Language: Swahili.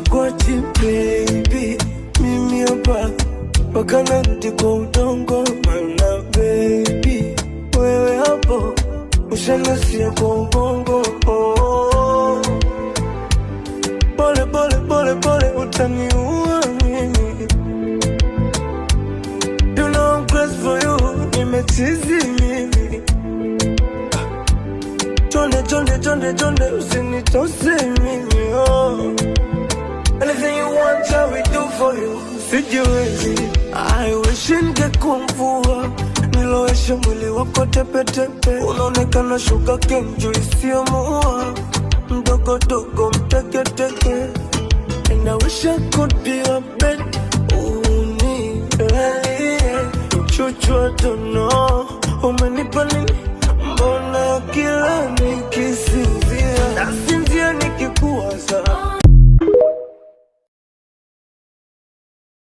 sikuachi baby, mimi hapa mpaka narudi kwa udongo. Mana baby, wewe hapo ushanasia kwa ubongo. Pole pole pole pole utaniua mimi. You know I'm crazy for you, nimechizi mimi. Chonde chonde chonde chonde usinitose mimi, oh. Anything you want I will do for you. Sijiwezi, I wish ningekuwa mvua niloweshe mwili wako tepe tepe. Unaonekana sugar cane juu isiyomuua, mdogo dogo mteke teke. And I wish I could be your bed. Unilalie chuchu, I don't know umenipa nini, mbona kila niki